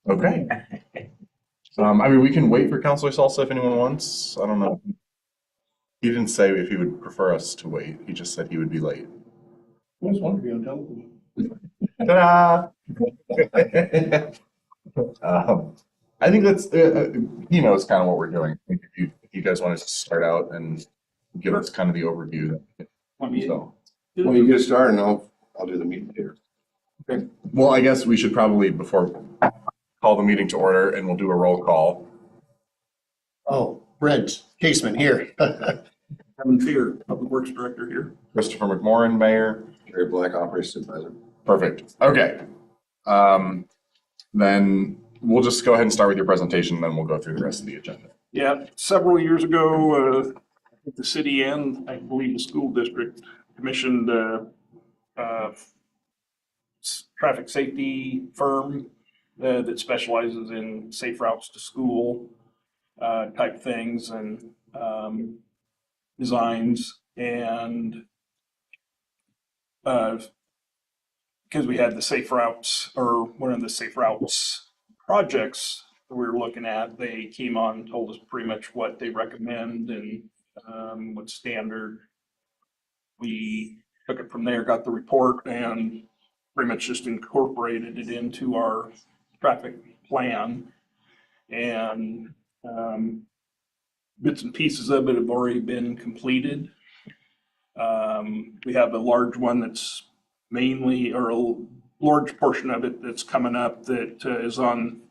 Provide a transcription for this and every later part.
Okay. I mean, we can wait for Counselor Salsa if anyone wants. I don't know. He didn't say if he would prefer us to wait. He just said he would be late. I just want to be on television. Ta-da! I think that's, he knows kind of what we're doing. If you guys want to start out and give us kind of the overview. So, Well, you get started and I'll do the meeting here. okay. Well, I guess we should probably, before, call the meeting to order and we'll do a roll call. Oh, Brent Caseman here. Kevin Fear, Public Works Director here. Christopher McMorrin, Mayor. Jerry Black, Operations Supervisor. Perfect. Okay. Then we'll just go ahead and start with your presentation, then we'll go through the rest of the agenda. Yeah, several years ago, the city and I believe the school district commissioned a traffic safety firm that specializes in safe routes to school type things and designs. And because we had the safe routes, or one of the safe routes projects that we were looking at, they came on and told us pretty much what they recommend and what's standard. We took it from there, got the report, and pretty much just incorporated it into our traffic plan. And bits and pieces of it have already been completed. We have a large one that's mainly, or a large portion of it that's coming up that is on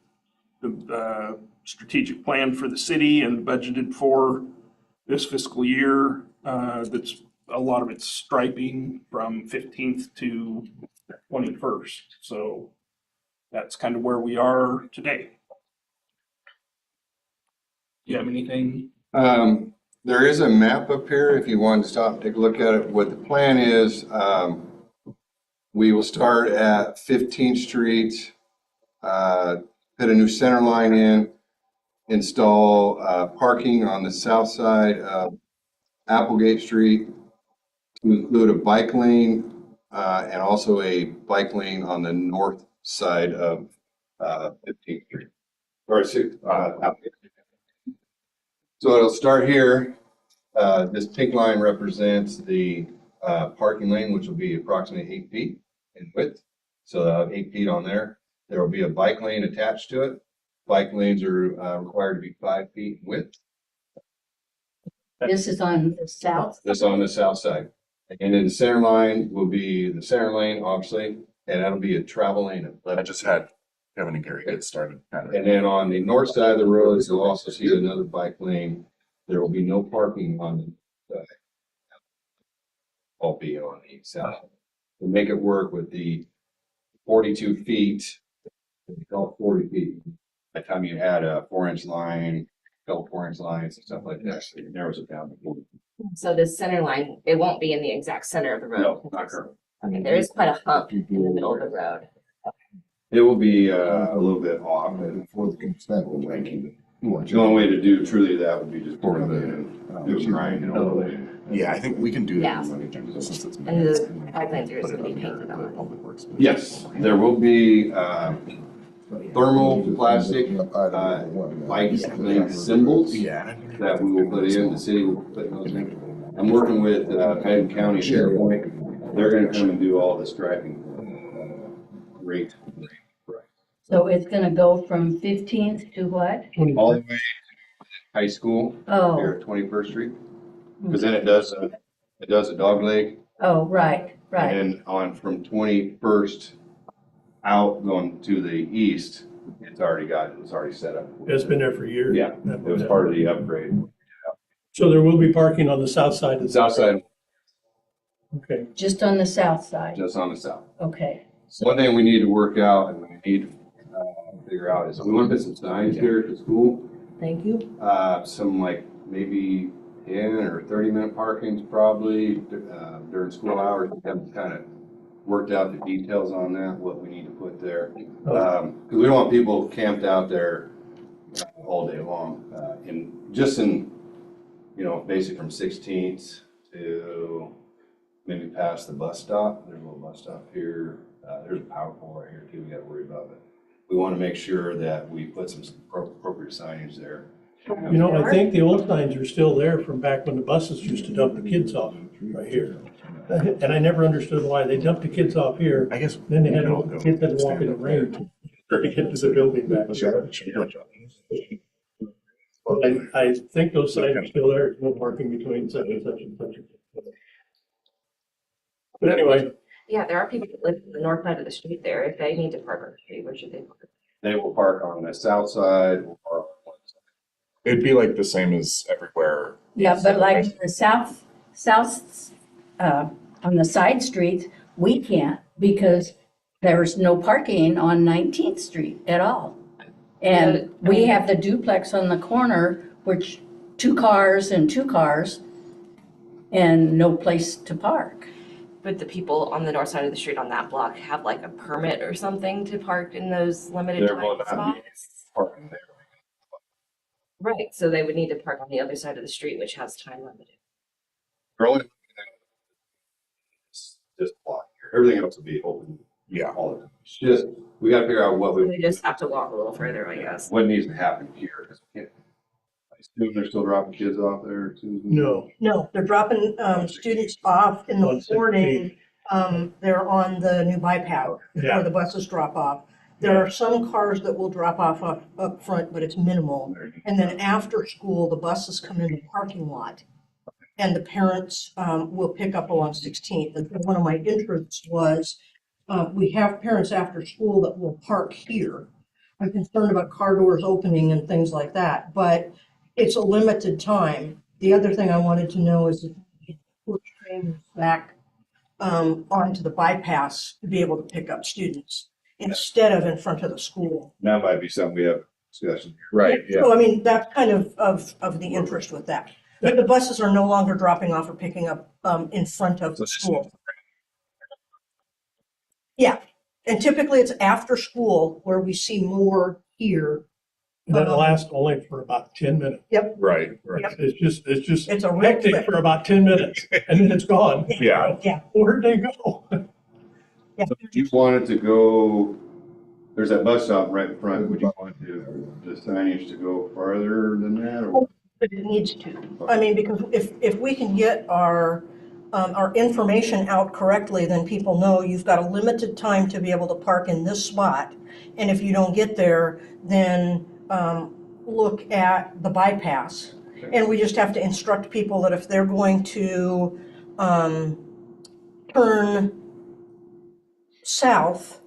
the strategic plan for the city and budgeted for this fiscal year. That's a lot of it's striping from 15th to 21st. So that's kind of where we are today. Do you have anything? There is a map up here if you want to stop and take a look at it. What the plan is, we will start at 15th Street, put a new center line in, install parking on the south side of Applegate Street to include a bike lane and also a bike lane on the north side of 15th Street. Or Applegate. So it'll start here. This pink line represents the parking lane, which will be approximately 8 feet in width. So they'll have 8 feet on there. There will be a bike lane attached to it. Bike lanes are required to be 5 feet in width. This is on the south. This on the south side. And then the center line will be the center lane, obviously, and that'll be a travel lane. I just had Kevin and Gary get started. And then on the north side of the road, you'll also see another bike lane. There will be no parking on the side. All be on the south. To make it work with the 42 feet, we call it 40 feet. By the time you add a 4-inch line, couple 4-inch lines and stuff like that, so it narrows it down to 40. So the center line, it won't be in the exact center of the road. No, not currently. Okay, there is quite a hump in the middle of the road. It will be a little bit off. For the consent, we'll make it. The only way to do truly that would be just pour it in and do a grind and overlay. Yeah, I think we can do that Yeah. on the agenda since it's And minutes. the bike lanes are Put just it gonna be on there painted at the on. Public Works. Yes, there will be thermal plastic bike lane symbols Yeah. that we will put in. The city will put those in. I'm working with Pettit County Sheriff. They're going to come and do all the striping. Great. So it's gonna go from 15th to what? All the way to high school here Oh, at 21st Street. Because then it does a dog leg. oh, right, right. And then on from 21st out going to the east, it's already set up. It's been there for years. Yeah, it was part of the upgrade. So there will be parking on the south side. The south side, Okay. Just on the south side. just on the south. Okay. One thing we need to work out and we need to figure out is we want to put some signs here at the school. Thank you. Some like maybe 10 or 30-minute parkings probably during school hours. We haven't kind of worked out the details on that, what we need to put there. Because we don't want people camped out there all day long. And just in, basically from 16th to maybe past the bus stop. There's a little bus stop here. There's a power pole right here too, we gotta worry about it. We wanna make sure that we put some appropriate signage there. You know, I think the old signs are still there from back when the buses used to dump the kids off right here. And I never understood why they dumped the kids off here, I guess. then they we had can all to, go kids had to walk in the stand up there. rain to get to the building back there. I think those signs are still there, no parking between such and such and such. But anyway, Yeah, there are people that live on the north side of the street there. If they need to park on the street, where should they park? They will park on the south side or on one side. It'd be like the same as everywhere. Yeah, but like the south, on the side streets, we can't because there's no parking on 19th Street at all. And we have the duplex on the corner, which 2 cars and 2 cars and no place to park. But the people on the north side of the street on that block have like a permit or something to park in those limited There will time not be spots? parking there. Right, so they would need to park on the other side of the street, which has time limited. We're only looking at this block here. Everything else will be open Yeah. all the time. It's just, we gotta figure out what They we, just have to walk a little further, I guess. what needs to happen here. 'Cause we can't- I assume they're still dropping kids off there, Susan? no, No, they're dropping students off in the 116. morning. They're on the new bypass Yeah. where the buses drop off. There are some cars that will drop off up front, but it's minimal. And then after school, the buses come in the parking lot. And the parents will pick up along 16th. And one of my interests was, we have parents after school that will park here. I'm concerned about car doors opening and things like that, but it's a limited time. The other thing I wanted to know is if we could put trains back onto the bypass to be able to pick up students instead of in front of the school. That might be something we have discussion here. Right, yeah. So I mean, that's kind of the interest with that. But the buses are no longer dropping off or picking up in front of the school. Yeah, and typically it's after school where we see more here. that lasts only for about 10 minutes. Right, right. Yep. It's just It's a real hectic quick. for about 10 minutes and then it's gone. Yeah. Yeah, Where'd they go? yeah. So if you wanted to go, there's that bus stop right in front. Would you want the signage to go farther than that? Or? But it needs to. I mean, because if we can get our information out correctly, then people know you've got a limited time to be able to park in this spot. And if you don't get there, then look at the bypass. And we just have to instruct people that if they're going to turn south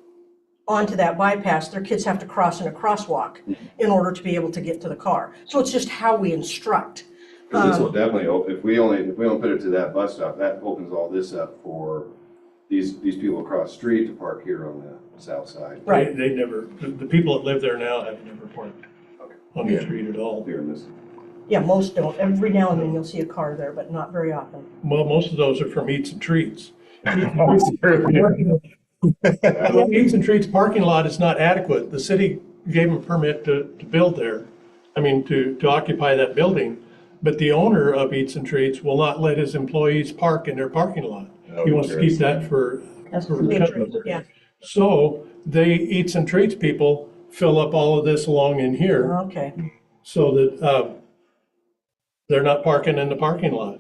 onto that bypass, their kids have to cross in a crosswalk in order to be able to get to the car. So it's just how we instruct. 'Cause this will definitely open, if we don't put it to that bus stop, that opens all this up for these people across the street to park here on the south side. Right. They never, the people that live there now have never parked on the Yeah. street at all. Here in this. Yeah, most don't. Every now and then you'll see a car there, but not very often. Well, most of those are from Eats and Treats. Yeah. The Eats and Treats parking lot is not adequate. The city gave them a permit to build there. I mean, to occupy that building. But the owner of Eats and Treats will not let his employees park in their parking lot. He wants to keep that for That's for the customers. truth, yeah. So they Eats and Treats people fill up all of this along in here Okay. so that they're not parking in the parking lot.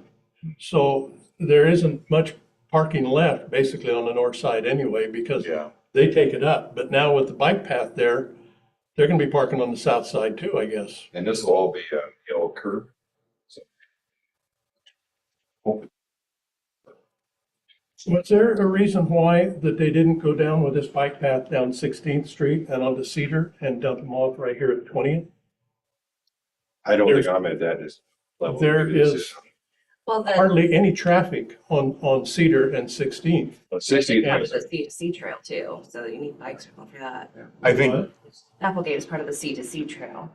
So there isn't much parking left basically on the north side anyway, because Yeah. they take it up. But now with the bike path there, they're gonna be parking on the south side too, I guess. And this will all be a yellow curb. So Was there a reason why that they didn't go down with this bike path down 16th Street and onto Cedar and dump them off right here at 20th? I don't There's- think I'm at that level. There is Well, then hardly any traffic on Cedar and 16th. 16. part of the C to C trail too, so you need bikes for that. I think, Applegate is part of the C to C trail.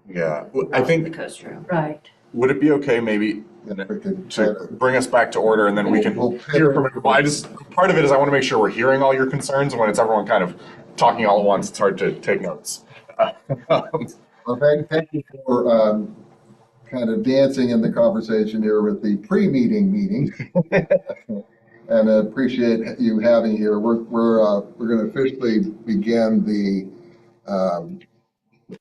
yeah, I not think, The coast trail. Right. would it be okay maybe We could to bring us back to order and then we can hear from everyone? Part of it is I want to make sure we're hearing all your concerns, and when it's everyone kind of talking all at once, it's hard to take notes. Well, thank you for kind of dancing in the conversation here with the pre-meeting meeting. and I appreciate you having here. We're going to officially begin the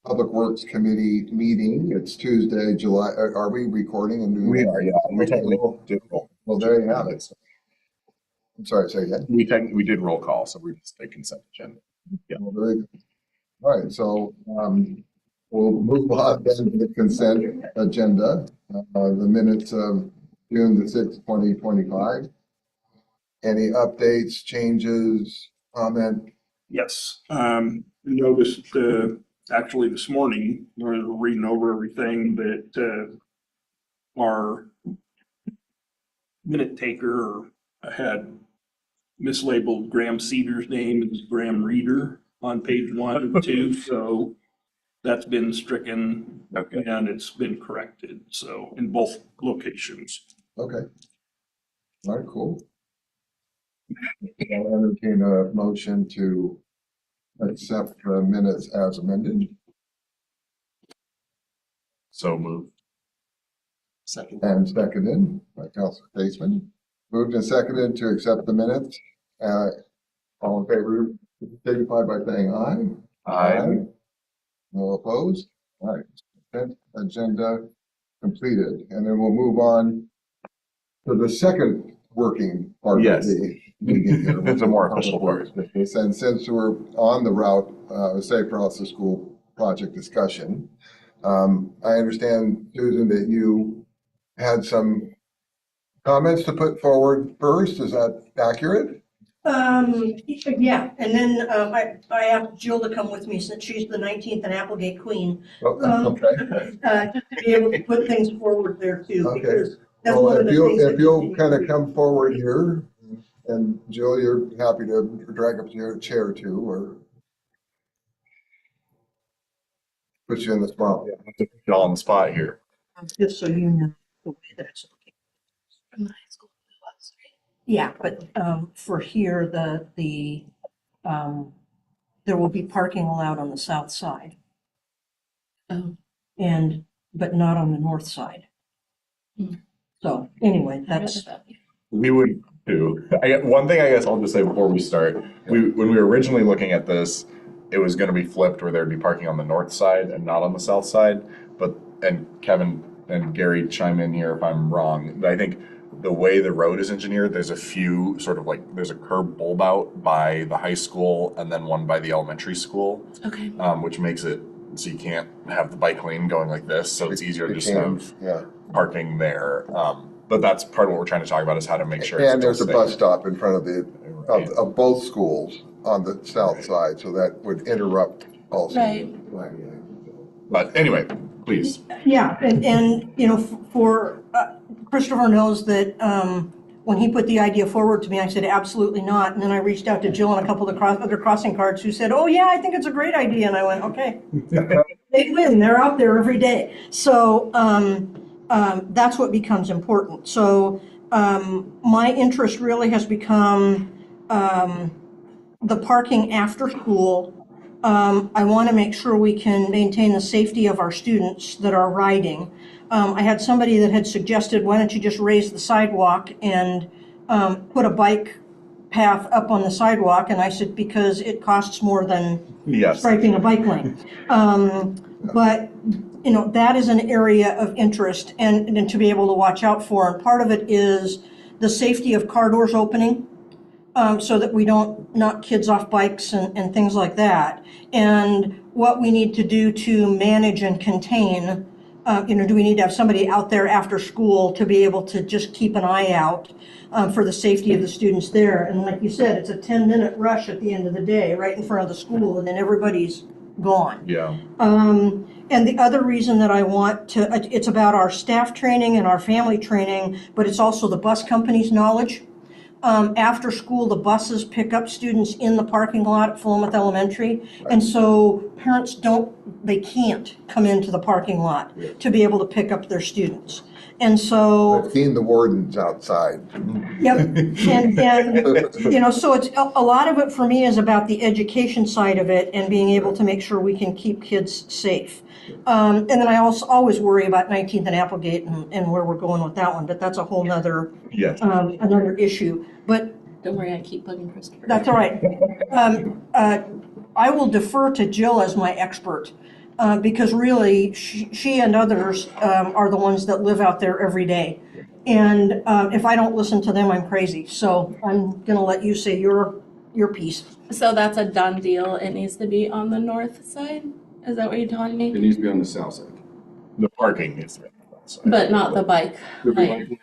Public Works Committee meeting. It's Tuesday, July. Are we recording and doing? We that? are, yeah. We technically did roll. Well, there you have it. I'm sorry, say again. We did roll call, so we're just a consent agenda. Yeah. Well, very good. All right, so we'll move on then to the consent agenda. The minutes of June the 6th, 2025. Any updates, changes, comment? Yes, noticed, actually this morning, we were reading over everything that, our minute taker had mislabeled Graham Cedar's name as Graham Reader on page 1 and 2, so that's been stricken. Okay. And it's been corrected, so in both locations. Okay. All right, cool. I'll entertain a motion to accept the minutes as amended. So moved. Second. And seconded by Councilor Baseman. Moved and seconded to accept the minutes. All in favor, signify by saying aye. No opposed? All right, consent agenda completed. And then we'll move on to the second working part of Yes. the meeting here. It's a more official part. And since we're on the route, Safe Routes to School project discussion, I understand, Susan, that you had some comments to put forward first. Is that accurate? Yeah, and then I asked Jill to come with me since she's the 19th and Applegate Queen, Okay. just to be able to put things forward there too, Okay. because that's Well, one of the things. if you'll kind of come forward here, and Jill, you're happy to drag up your chair too, or put you in the spot. Put you all on the spot here. Just so you know the way that it's looking. From the high school. Yeah, but for here, there will be parking allowed on the south side. Oh. But not on the north side. So anyway, that's, We would too. One thing I guess I'll just say before we start, when we were originally looking at this, it was going to be flipped where there'd be parking on the north side and not on the south side. And Kevin and Gary chime in here if I'm wrong, but I think the way the road is engineered, there's a few sort of there's a curb bulb out by the high school and then one by the elementary school. Okay. Which makes it so you can't have the bike lane going like this. So it's easier to just have parking there. But that's part of what we're trying to talk about is how to make sure. And there's a bus stop in front of both schools on the south side, so that would interrupt also. Right. But anyway, please. yeah, and for Christopher knows that when he put the idea forward to me, I said, absolutely not. And then I reached out to Jill and a couple of the other crossing guards who said, oh yeah, I think it's a great idea. And I went, okay. They win, they're out there every day. So that's what becomes important. So my interest really has become the parking after school. I want to make sure we can maintain the safety of our students that are riding. I had somebody that had suggested, why don't you just raise the sidewalk and put a bike path up on the sidewalk? And I said, because it costs more than striping a bike lane. But that is an area of interest and to be able to watch out for. And part of it is the safety of car doors opening. So that we don't knock kids off bikes and things like that. And what we need to do to manage and contain, do we need to have somebody out there after school to be able to just keep an eye out for the safety of the students there? And like you said, it's a 10-minute rush at the end of the day, right in front of the school, and then everybody's gone. Yeah. And the other reason that I want to, it's about our staff training and our family training, but it's also the bus company's knowledge. After school, the buses pick up students in the parking lot at Philomath Elementary. And so parents don't they can't come into the parking lot to be able to pick up their students. And so, I've seen the wardens outside. yep, and, you know, so it's, a lot of it for me is about the education side of it and being able to make sure we can keep kids safe. And then I also always worry about 19th and Applegate and where we're going with that one, but that's a whole nother, Yes. another issue. But Don't worry, I keep bugging Christopher. that's all right. I will defer to Jill as my expert, because really, she and others are the ones that live out there every day. And if I don't listen to them, I'm crazy. So I'm gonna let you say your piece. So that's a done deal. It needs to be on the north side? Is that what you're telling It me? needs to be on the south side. The parking is. But not the bike lane?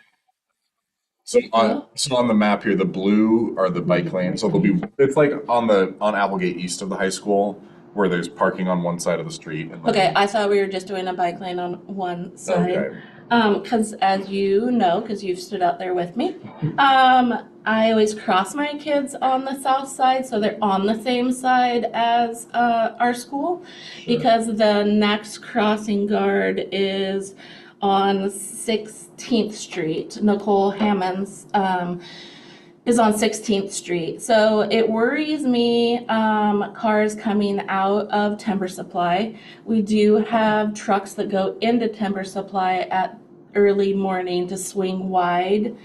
So on the map here, the blue are the bike lanes. So it's like on Applegate east of the high school where there's parking on one side of the street. And Okay, I thought we were just doing a bike lane on one side. Okay. Because as you know, because you've stood out there with me, I always cross my kids on the south side, so they're on the same side as our school, because the next crossing guard is on 16th Street. Nicole Hammonds is on 16th Street. So it worries me, cars coming out of Timber Supply. We do have trucks that go into Timber Supply at early morning to swing wide.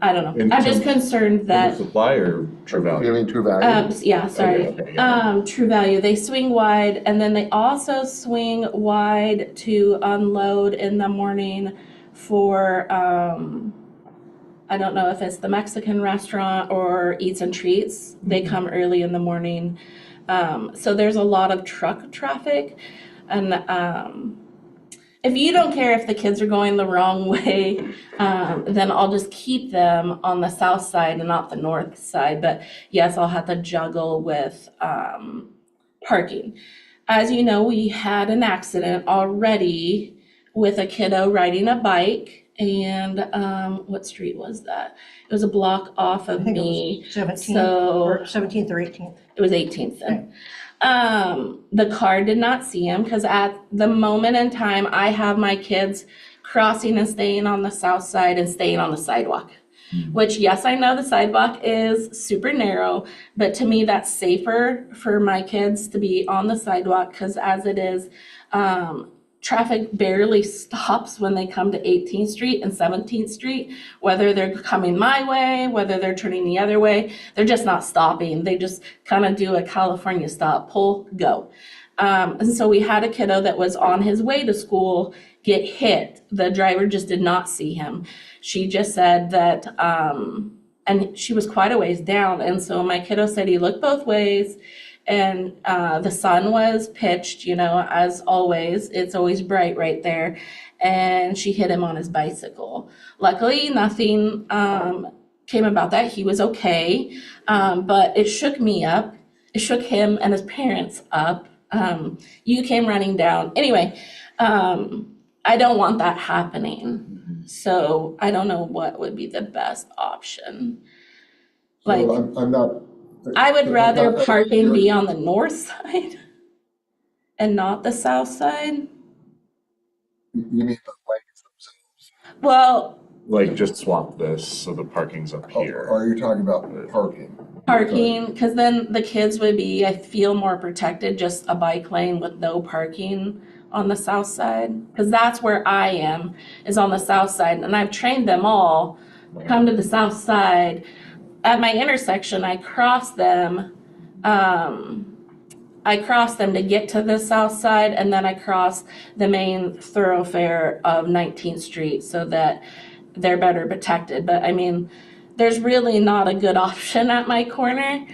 I don't know. I'm just concerned that, Supply or True Value? You mean True Value? yeah, sorry. Okay, yeah. True Value, they swing wide, and then they also swing wide to unload in the morning for, I don't know if it's the Mexican restaurant or Eats and Treats. They come early in the morning. So there's a lot of truck traffic. And if you don't care if the kids are going the wrong way, then I'll just keep them on the south side and not the north side. But yes, I'll have to juggle with parking. As you know, we had an accident already with a kiddo riding a bike. And what street was that? It was a block off of I think me. it was 17th So or 17th or 18th. it was 18th then. The car did not see him because at the moment in time, I have my kids crossing and staying on the south side and staying on the sidewalk. Which, yes, I know the sidewalk is super narrow, but to me, that's safer for my kids to be on the sidewalk because as it is, traffic barely stops when they come to 18th Street and 17th Street, whether they're coming my way, whether they're turning the other way, they're just not stopping. They just kind of do a California stop, pull, go. And so we had a kiddo that was on his way to school get hit. The driver just did not see him. She just said that, and she was quite a ways down. And so my kiddo said he looked both ways. And the sun was pitched, you know, as always. It's always bright right there. And she hit him on his bicycle. Luckily, nothing came about that. He was okay. But it shook me up. It shook him and his parents up. You came running down. Anyway, I don't want that happening. So I don't know what would be the best option. Like, So I'm not. I would rather parking be on the north side and not the south side. You mean the lanes themselves? Well, Like just swap this so the parking's up here. Or are you talking about parking? parking, because then the kids would be, I feel, more protected, just a bike lane with no parking on the south side. Because that's where I am, is on the south side. And I've trained them all, come to the south side. At my intersection, I cross them. I cross them to get to the south side, and then I cross the main thoroughfare of 19th Street so that they're better protected. But I mean, there's really not a good option at my corner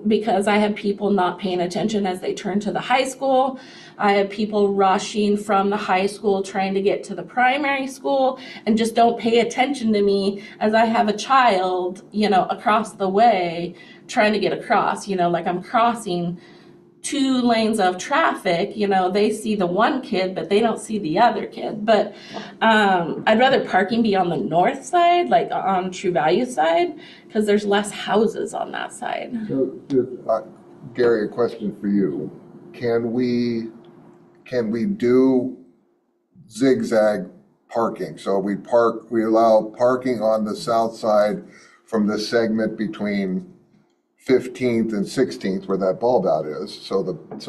because I have people not paying attention as they turn to the high school. I have people rushing from the high school trying to get to the primary school and just don't pay attention to me as I have a child, you know, across the way trying to get across, you know, like I'm crossing 2 lanes of traffic, you know, they see the one kid, but they don't see the other kid. But I'd rather parking be on the north side, like on True Value side, because there's less houses on that side. So, Gary, a question for you. can we do zigzag parking? So we allow parking on the south side from the segment between 15th and 16th where that bulb out is. So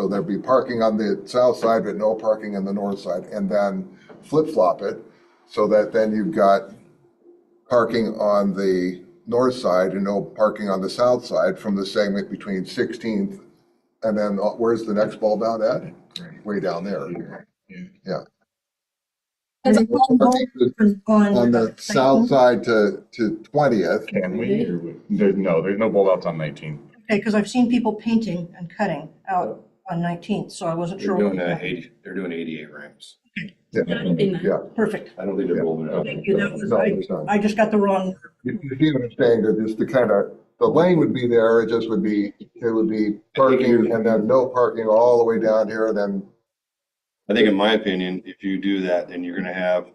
there'd be parking on the south side, but no parking on the north side, and then flip-flop it so that then you've got parking on the north side and no parking on the south side from the segment between 16th and then where's the next bulb out at? Way down there. Yeah. And the one bulb On the south side to 20th. Can we? Or there's no bulb outs on 19th. Okay, because I've seen people painting and cutting out on 19th, so I wasn't sure. They're doing 88 ramps. That'd be nice. Yeah. Perfect. I don't think they're rolling it out. Thank you. That was, No, there's not. I just got the wrong. You see what I'm saying, that just the kind of, the lane would be there, it would be parking and then no parking all the way down here, and then, I think in my opinion, if you do that, then you're gonna have,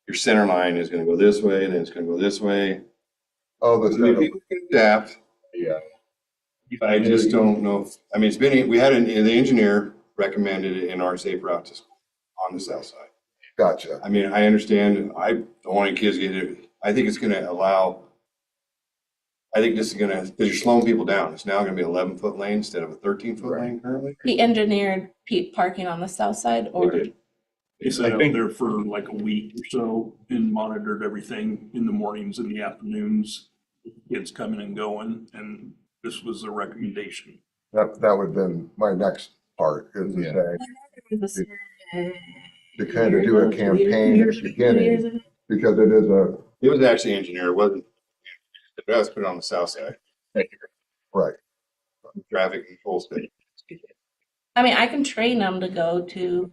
your center line is gonna go this way, then it's gonna go this way. oh, I mean, people can adapt. Yeah. I just don't know. I mean, the engineer recommended it in our safe route to school on the south side. gotcha. I mean, I understand, I don't want any kids to get it. I think it's gonna allow, I think this is gonna, because you're slowing people down. It's now gonna be an 11-foot lane instead of a 13-foot lane currently. He engineered parking on the south side or? They sat I out think- there for like a week or so and monitored everything in the mornings and the afternoons, kids coming and going, and this was the recommendation. That would have been my next part, is to say, to kind of do a campaign at the beginning, because it is a, It was actually engineered, it wasn't, it was put on the south side, right. traffic control station. I mean, I can train them to go to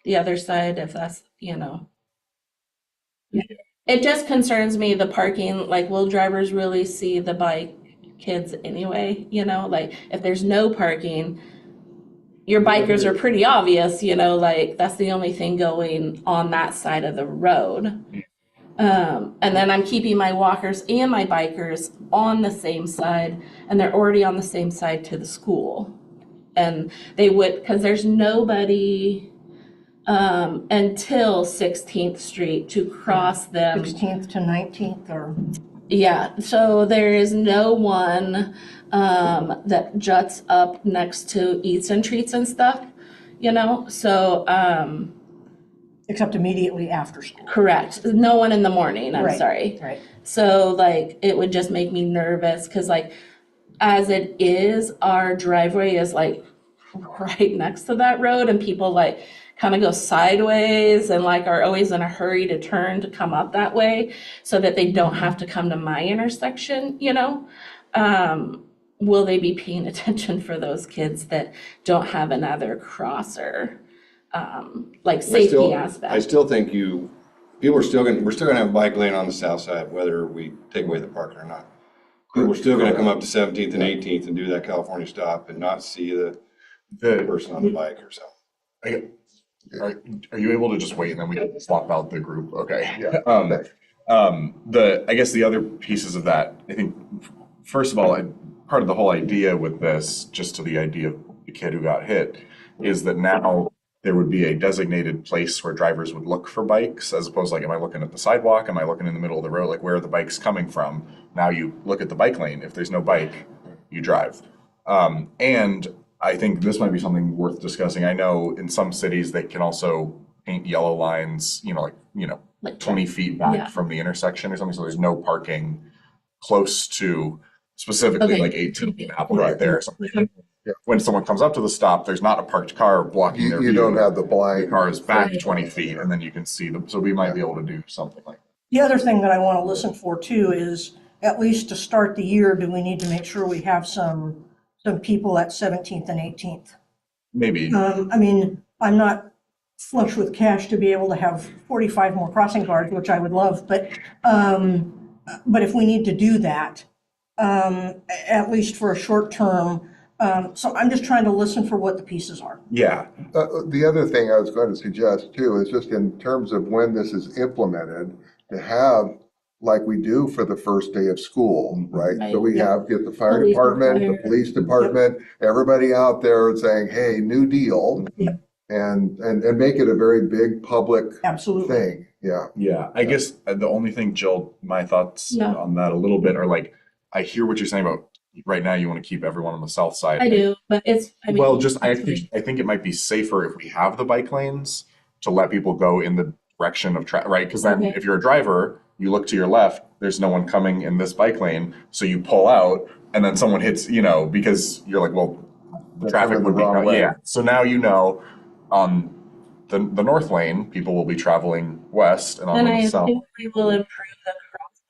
the other side if that's, you know. It just concerns me, the parking, like, will drivers really see the bike kids anyway, you know, like, if there's no parking, your bikers are pretty obvious, you know, like, that's the only thing going on that side of the road. And then I'm keeping my walkers and my bikers on the same side, and they're already on the same side to the school. And they would, because there's nobody until 16th Street to cross them. 16th to 19th or. Yeah, so there is no one that juts up next to Eats and Treats and stuff, you know, so. Except immediately after school. Correct, no one in the morning, I'm Right, sorry. right. So like, it would just make me nervous, because like, as it is, our driveway is like right next to that road, and people like kind of go sideways and like are always in a hurry to turn to come up that way so that they don't have to come to my intersection, you know? Will they be paying attention for those kids that don't have another crosser? Like safety I aspect. still think we're still gonna have a bike lane on the south side, whether we take away the parking or not. But we're still gonna come up to 17th and 18th and do that California stop and not see the person on the bike or something. Are you able to just wait and then we can swap out the group? Okay. Yeah. I guess the other pieces of that, I think, first of all, part of the whole idea with this, just to the idea of the kid who got hit, is that now there would be a designated place where drivers would look for bikes, as opposed to like, am I looking at the sidewalk? Am I looking in the middle of the road? Like, where are the bikes coming from? Now you look at the bike lane. If there's no bike, you drive. And I think this might be something worth discussing. I know in some cities they can also paint yellow lines, like 20 feet back Yeah. from the intersection or something, so there's no parking close to specifically Okay. like 18 and Apple right there or something. When someone comes up to the stop, there's not a parked car blocking their view. You don't have the The blind. car is back 20 feet and then you can see them. So we might be able to do something like that. The other thing that I want to listen for too is, at least to start the year, do we need to make sure we have some people at 17th and 18th? Maybe. I mean, I'm not flush with cash to be able to have 45 more crossing guards, which I would love, but if we need to do that, at least for a short term, so I'm just trying to listen for what the pieces are. Yeah. The other thing I was going to suggest too is just in terms of when this is implemented, to have like we do for the first day of school, right? So Right, we yeah. get the fire Police department, the fire. police department, everybody out there saying, hey, new deal. Yep. And make it a very big public Absolutely. thing, yeah. Yeah, I guess the only thing, Jill, my thoughts Yeah. on that a little bit are like, I hear what you're saying about right now you want to keep everyone on the south side. I do, but I mean. Well, I think it might be safer if we have the bike lanes to let people go in the direction of right? Because then Okay. if you're a driver, you look to your left, there's no one coming in this bike lane, so you pull out and then someone hits, because you're like, well, the They're traffic coming would the be, wrong way. yeah. So now on the north lane, people will be traveling west, and on And the I south. assume we will improve the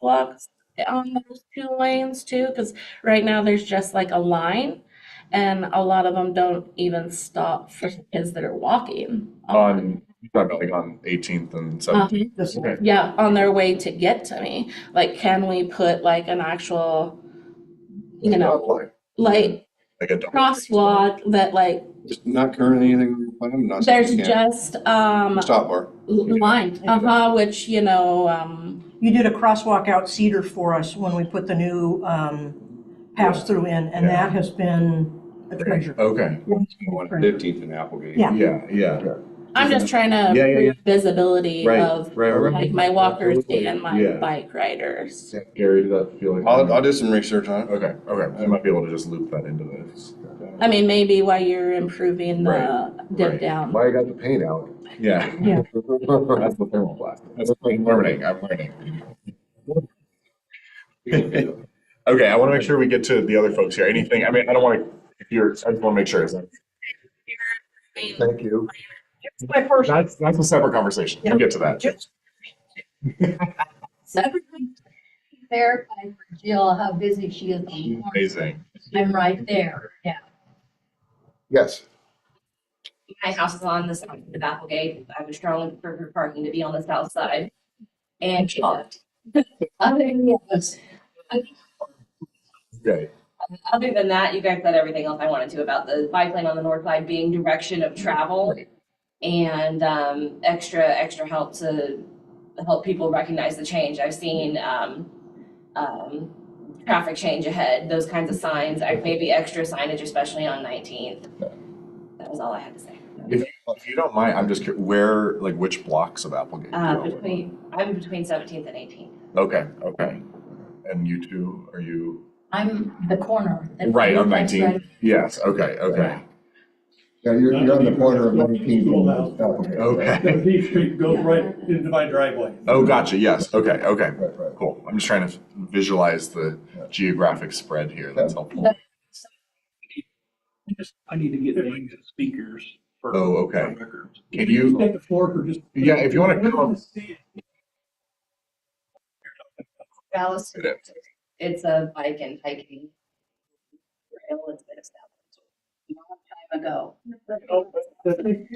crosswalks on those 2 lanes too, because right now there's just like a line, and a lot of them don't even stop for kids that are walking. You're talking about like on 18th and 17th. This- Okay. Yeah, on their way to get to me. Like, can we put like an actual, like Like a double. crosswalk that like, It's not currently anything on the plan, I'm not there's saying you can't. just, Stop bar. line, which, You did a crosswalk out Cedar for us when we put the new pass-through in, and Yeah. that has been a treasure. Okay. 15th and Applegate. Yeah. Yeah. I'm just trying to Yeah. improve visibility Right, of right. like my walkers Absolutely. and my Yeah. bike riders. Gary, does that feel like? I'll do some research on it. Okay. I might be able to just loop that into this. I mean, maybe while you're improving the dip right. down. Why I got the paint out? Yeah. Yeah. That's the thermal blast. I'm learning. Okay, I want to make sure we get to the other folks here. Anything, I mean, I don't want to, I just want to make sure. Thank you. It's my first. That's a separate conversation. We'll get to that. Separately verify for Jill how busy she is. Amazing. I'm right there, yeah. Yes, My house is on the south side of Applegate. I was trying for her parking to be on the south side. And she left. Yes. Okay. Other than that, you guys said everything else I wanted to about the bike lane on the north side being direction of travel. Right. And extra help to help people recognize the change. I've seen traffic change ahead, those kinds of signs, maybe extra signage, especially on 19th. That was all I had to say. If you don't mind, I'm just curious, which blocks of Applegate? I'm between 17th and 18th. Okay. And you two, are you? I'm the corner. Right, on That's 19th? right. Yes, okay. yeah, you're on the corner of 19th and Applegate. Okay. Beach Street goes right into my driveway. Oh, gotcha, yes, okay. Right. Cool. I'm just trying to visualize the geographic spread here. That's helpful. I need to get names of speakers for. Oh, okay. for records. Can you, Take the floor for just. yeah, if you want to come, Dallas, it's a bike and hiking trail that's been established a long time ago.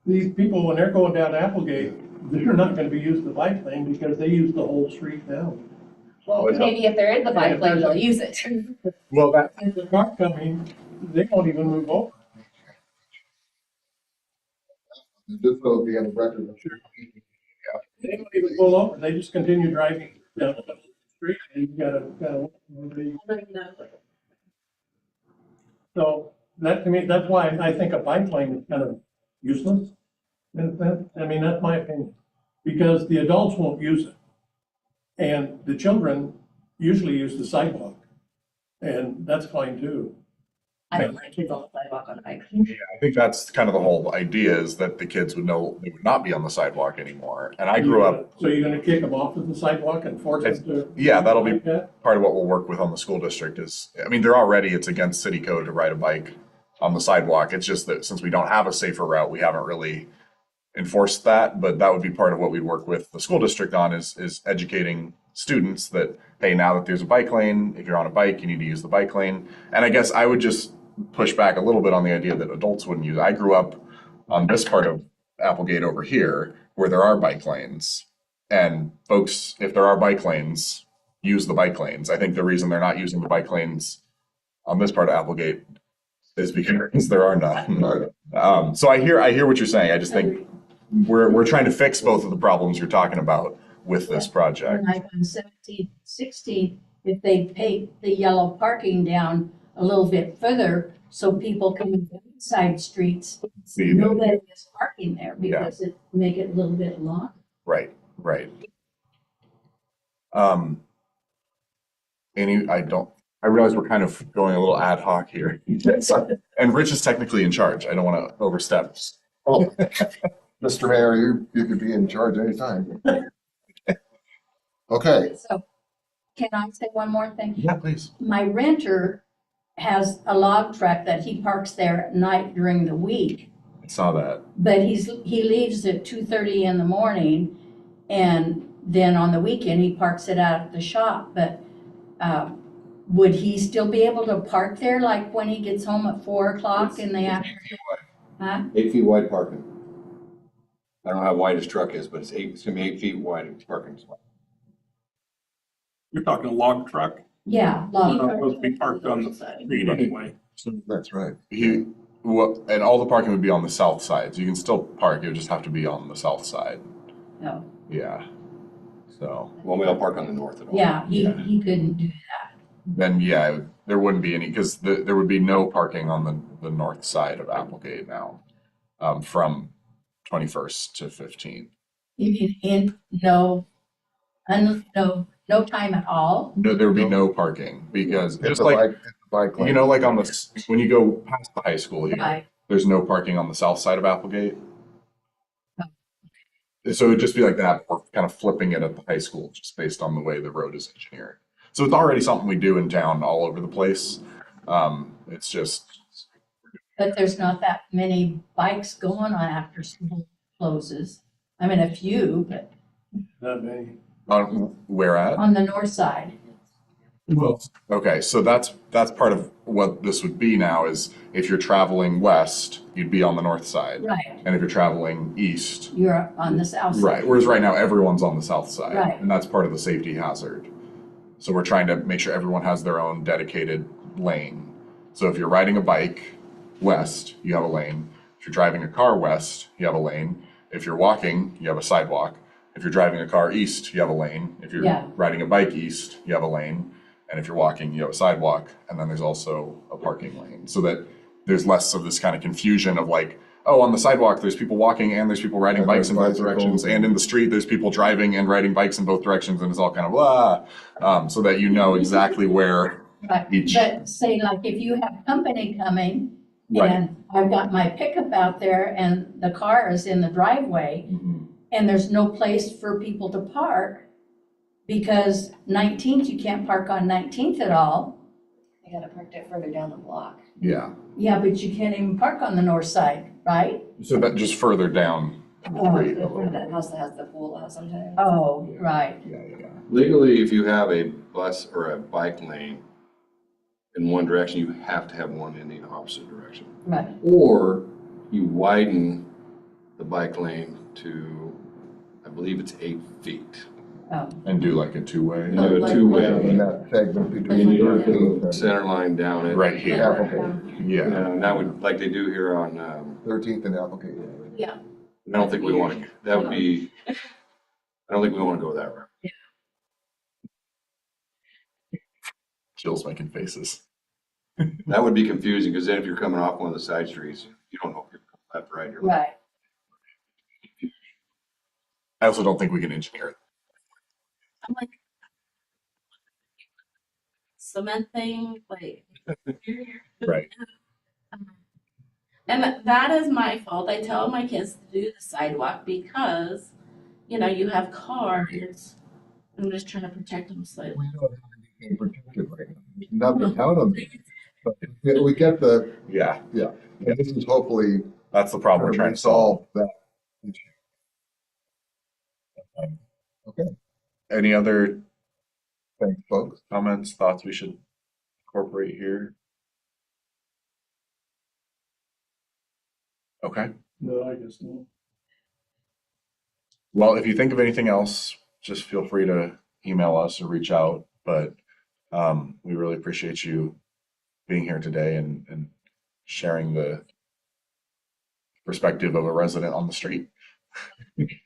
These people, when they're going down Applegate, they're not gonna be using the bike lane because they use the whole street now. Well, maybe if they're in the bike lane, they'll use it. well, that, If the car coming, they won't even move over. This will be on the record. They don't even pull over, they just continue driving down the street and you gotta. So that, to me, that's why I think a bike lane is kind of useless. I mean, that's my opinion, because the adults won't use it. And the children usually use the sidewalk, and that's fine too. I don't like kids on the sidewalk on a bike. I think that's kind of the whole idea is that the kids would know they would not be on the sidewalk anymore. And I grew up, So you're gonna kick them off of the sidewalk and force them to? yeah, that'll be like that? part of what we'll work with on the school district is, I mean, it's against city code to ride a bike on the sidewalk. It's just that since we don't have a safer route, we haven't really enforced that, but that would be part of what we'd work with the school district on is educating students that, hey, now that there's a bike lane, if you're on a bike, you need to use the bike lane. And I guess I would just push back a little bit on the idea that adults wouldn't use it. I grew up on this part of Applegate over here where there are bike lanes. And folks, if there are bike lanes, use the bike lanes. I think the reason they're not using the bike lanes on this part of Applegate is because there are none. So I hear what you're saying. I just think we're trying to fix both of the problems you're talking about, with this project. Like on 17, 16, if they take the yellow parking down a little bit further, so people coming from side streets, See that? nobody is parking there because it make it a little bit long. Right, right. I realize we're kind of going a little ad hoc here. So- And Rich is technically in charge. I don't want to overstep. Oh, Mr. Mayor, you could be in charge anytime. Okay, So can I say one more thing? Yeah, please. My renter has a log truck that he parks there at night during the week, I saw that. but he leaves at 2:30 in the morning, and then on the weekend, he parks it out at the shop. But would he still be able to park there, like when he gets home at 4 o'clock in the afternoon? Huh? 8 feet wide parking. I don't know how wide his truck is, but it's gonna be 8 feet wide parking spot. You're talking a log truck? Yeah, It's log not truck. supposed to be parked on the street anyway. that's right. And all the parking would be on the south side, so you can still park, it would just have to be on the south side. No. Yeah. So, Well, we all park on the north at all. Yeah, Yeah. he couldn't do that. then, yeah, there wouldn't be any, because there would be no parking on the north side of Applegate now, from 21st to 15th. You mean no time at all? No, there would be no parking, because It's just a like, bike lane. you know, like when you go past the high school here, Right. there's no parking on the south side of Applegate. So it'd just be like that, we're kind of flipping it at the high school, just based on the way the road is engineered. So it's already something we do in town all over the place. It's just, But there's not that many bikes going on after school closes. I mean, a few, but where at? on the north side. Well, okay, so that's part of what this would be now is if you're traveling west, you'd be on the north side. Right. And if you're traveling east, You're on the south side. right, whereas right now everyone's on the south side. Right. And that's part of the safety hazard. So we're trying to make sure everyone has their own dedicated lane. So if you're riding a bike west, you have a lane. If you're driving a car west, you have a lane. If you're walking, you have a sidewalk. If you're driving a car east, you have a lane. If you're Yeah. riding a bike east, you have a lane. And if you're walking, you have a sidewalk. And then there's also a parking lane, so that there's less of this kind of confusion of like, oh, on the sidewalk, there's people walking and there's people riding And bikes in both there's bicycles. directions. And in the street, there's people driving and riding bikes in both directions, and it's all kind of blah. So that you know exactly where Right. each. But say like if you have company coming Right. and I've got my pickup out there and the car is in the driveway Mhm. and there's no place for people to park because 19th, you can't park on 19th at all. I gotta park it further down the block. Yeah. Yeah, but you can't even park on the north side, right? So that just further down the Oh, street a little That bit. house that has the pool out sometimes. Oh, right. Yeah. Legally, if you have a bus or a bike lane in one direction, you have to have one in the opposite direction. Right. Or you widen the bike lane to, I believe it's 8 feet. Oh, And do like a two-way. And do a two-way. In that segment And between you do 13th the and center line down it. Right here. Applegate. Yeah. And that would, like they do here on, 13th and Applegate. Yeah. I don't think we want to, that would be, I don't think we want to go that route. Jill's making faces. That would be confusing, because then if you're coming off one of the side streets, you don't know if you're left, right, or left. right. I also don't think we can engineer it. I'm like, cement thing, like. Right. And that is my fault. I tell my kids to do the sidewalk because, you know, you have cars. I'm just trying to protect them slightly. We don't have anything protected right now. Nothing out of it. But we get the, Yeah. and this is hopefully That's the problem we're trying to solve. resolve that issue. Okay, Any other thanks, folks. comments, thoughts we should incorporate here? Okay. No, I guess not. Well, if you think of anything else, just feel free to email us or reach out. But we really appreciate you being here today and sharing the perspective of a resident on the street.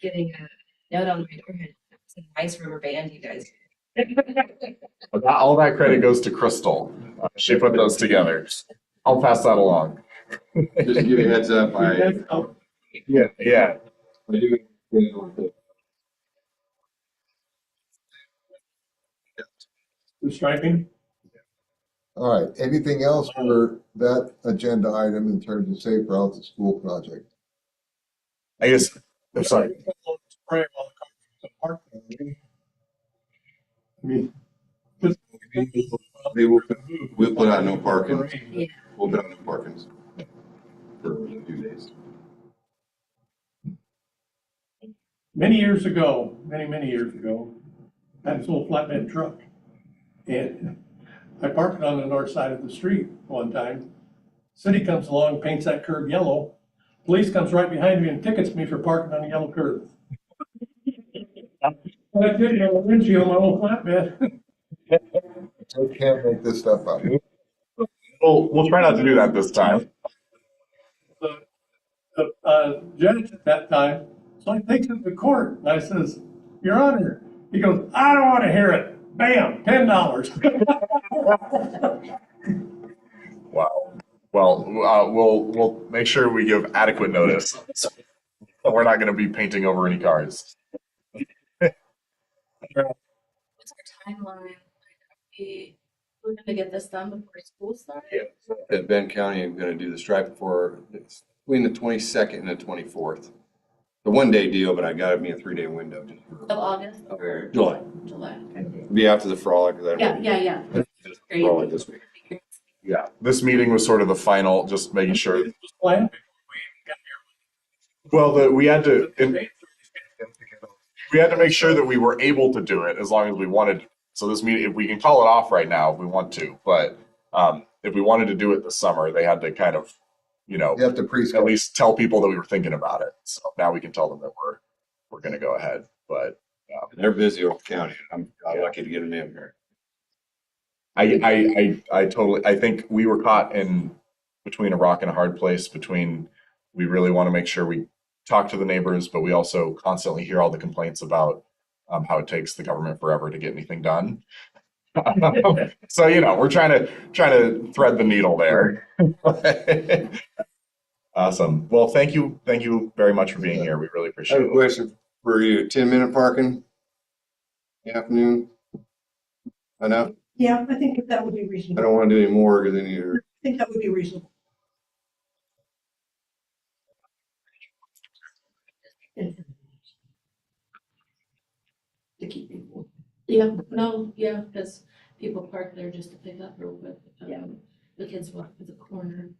Getting a note on my door. nice rubber band you guys. But all that credit goes to Crystal. She put those together. I'll pass that along. Just to give you a heads up, Yeah. I do. The striping? All right, anything else for that agenda item in terms of safe routes to school project? I guess, I'm sorry. Spray all the cars in the park. I mean, just- We'll put out no parking. Yeah. We'll put out no parking for a few days. Many years ago, many years ago, I had this little flatbed truck. And I parked it on the north side of the street one time. City comes along, paints that curb yellow. Police comes right behind me and tickets me for parking on a yellow curb. And I did it on the windshield of my old flatbed. I can't make this stuff up. We'll try not to do that this time. The judge at that time, so I take him to court and I says, Your Honor, he goes, I don't want to hear it. Bam, $10. Wow. Well, we'll make sure we give adequate notice. We're not going to be painting over any cars. What's our timeline? We're gonna get this done before school starts? At Ben County, I'm gonna do the stripe for, it's between the 22nd and the 24th. The 1-day deal, but I gotta be a 3-day window. Of August? July. July. Okay. Be after the frolic. 'Cause I don't- Yeah. Great. Frolic this week. Yeah. This meeting was sort of the final, just making sure. Plan. Well, we had to make sure that we were able to do it as long as we wanted. So this meeting, if we can call it off right now, if we want to, but if we wanted to do it this summer, they had to kind of, You have to at pre-schedule. least tell people that we were thinking about it. So now we can tell them that we're going to go ahead. But They're busy over county. I'm lucky to get them in here. I totally, I think we were caught in between a rock and a hard place between, we really want to make sure we talk to the neighbors, but we also constantly hear all the complaints about how it takes the government forever to get anything done. So, we're trying to thread the needle there. Awesome. Well, thank you very much for being here. We really I appreciate have a it. question for you. 10-minute parking? Afternoon? Enough? Yeah, I think that would be I reasonable. don't want to do any more because then you're, I think that would be reasonable. To keep people. Yeah, because people park there just to pick up real quick. The kids walk to the corner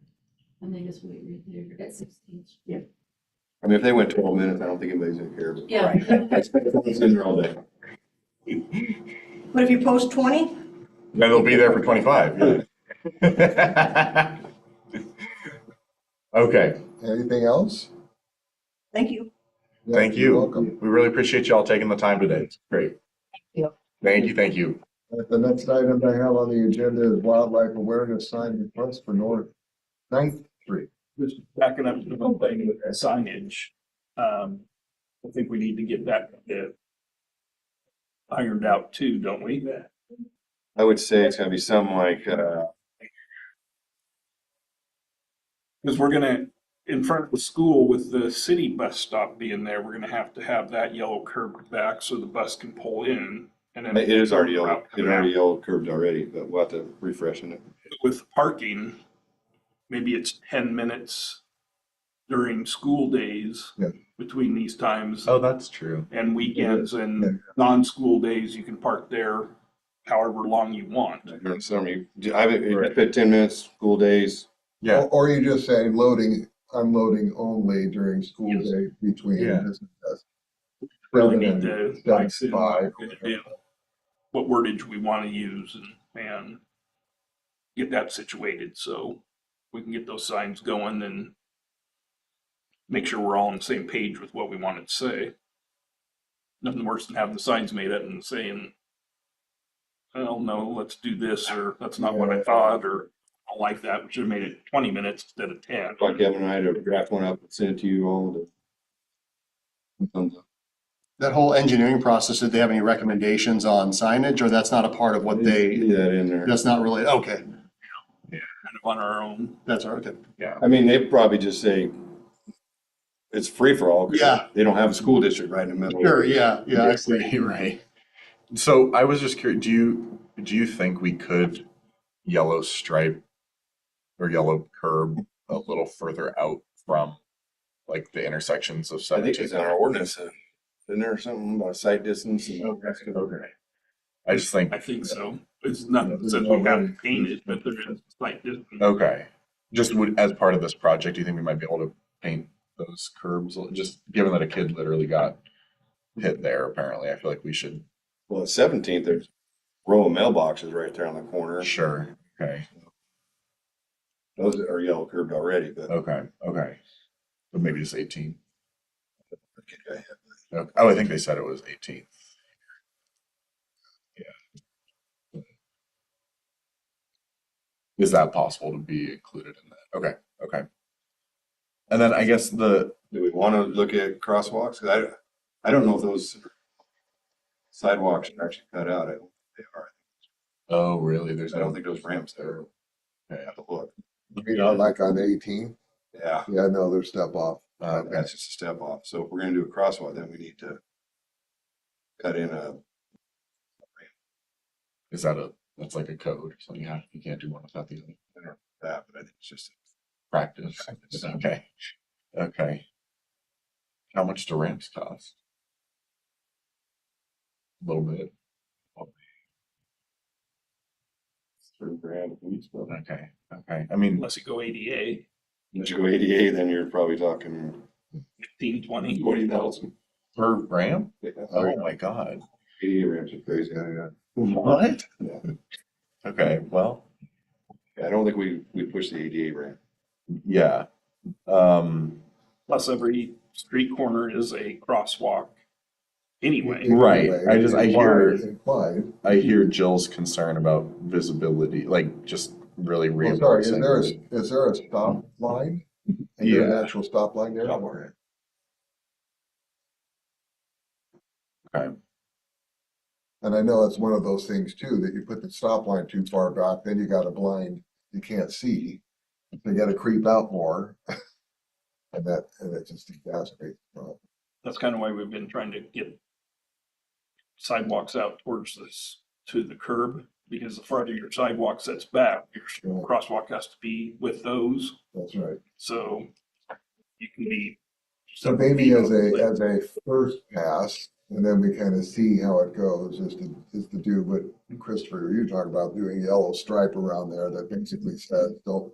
and they just wait right there at 16th. I mean, if they went 12 minutes, I don't think anybody's gonna care. But Yeah. it's in there all day. But if you post 20, Then they'll be there for 25. Yeah. Okay. Anything else? thank you. Yeah, Thank you're you. welcome. We really appreciate y'all taking the time today. It's great. you. Thank you. The next item I have on the agenda is wildlife awareness sign request for North 9th Street. Just backing up to the one thing with the signage. I think we need to get that ironed out too, don't we? I would say it's gonna be something like, Because we're gonna, in front of the school with the city bus stop being there, we're gonna have to have that yellow curved back so the bus can pull in. And then it is already yellow, route it coming already out. yellow curved already, but we'll have to refresh it. With parking, maybe it's 10 minutes during school days Yeah. between these times. Oh, that's true. And weekends Yeah. and non-school days, you can park there however long you want. During summer, I put 10 minutes, school days. Yeah. Or you just say unloading only during school Yes. day between Yeah. business days. Really Rather need than to 7 like to 5. what wordage we want to use and get that situated so we can get those signs going and make sure we're all on the same page with what we want it to say. Nothing worse than having the signs made up and saying, oh, no, let's do this, or that's not what I thought, or I don't like that. We should have made it 20 minutes instead of 10. Like Kevin and I had to draft one up and send it to you all. Thumbs up. That whole engineering process, did they have any recommendations on signage, or that's not a part of what See they, that in there. that's not really, okay, Kind of on our own. that's all right. Okay. I mean, they probably just say it's free for all. 'Cause Yeah. They don't have a school district right in the middle. Sure, yeah, I see. Right, right. So I was just curious, do you think we could yellow stripe or yellow curb a little further out from like the intersections of I think 17th? it's in our ordinance. Isn't there something about sight distance? And Okay. I just think, I think so. It's not that says we have to paint it, but there is slight distance. okay. Just would, as part of this project, do you think we might be able to paint those curbs? Just given that a kid literally got hit there, apparently, I feel like we should. Well, at 17th, there's a row of mailboxes right there on the corner. Sure. Okay. Those are yellow curved already, but Okay. Okay. But maybe just 18. the kid got hit. Okay. Oh, I think they said it was 18. Yeah. Is that possible to be included in that? Okay. Okay. And then I guess Do we want to look at crosswalks? 'Cause I don't know if those sidewalks are actually cut out. I don't think they are. oh, really? There's I don't think those ramps there. I Okay. have to look. You know, like on 18, Yeah, yeah, no, there's step off. Okay. that's just a step off. So if we're gonna do a crosswalk, then we need to cut in a, Is that that's like a code? So you can't do one without the other. that, but I think it's just, Practice. Okay. Okay. How much do ramps cost? A little bit. $3,000 a piece, but Okay. Okay. I mean, Unless you go ADA, once you go ADA, then you're probably talking 15, 20. 40,000. per ramp? Yeah, Oh my God. ADA ramps are crazy. What? Yeah. Okay. Well, I don't think we push the ADA ramp. yeah. Um, Plus every street corner is a crosswalk anyway. Right. Implied. I hear Jill's concern about visibility, like just really Well, sorry, reinforcing. is there a stop line? Is there an Yeah. actual stop line there? Stop Okay. Okay. And I know it's one of those things too, that you put the stop line too far back, then you got a blind, you can't see. You gotta creep out more. And it just exacerbates the problem. That's kind of why we've been trying to get sidewalks out towards this, to the curb, because the farther your sidewalk sets back, your Right. crosswalk has to be with those. That's right. So you can be. So maybe as a first pass, and then we kind of see how it goes, is to do what Christopher, you talked about, doing yellow stripe around there that basically says,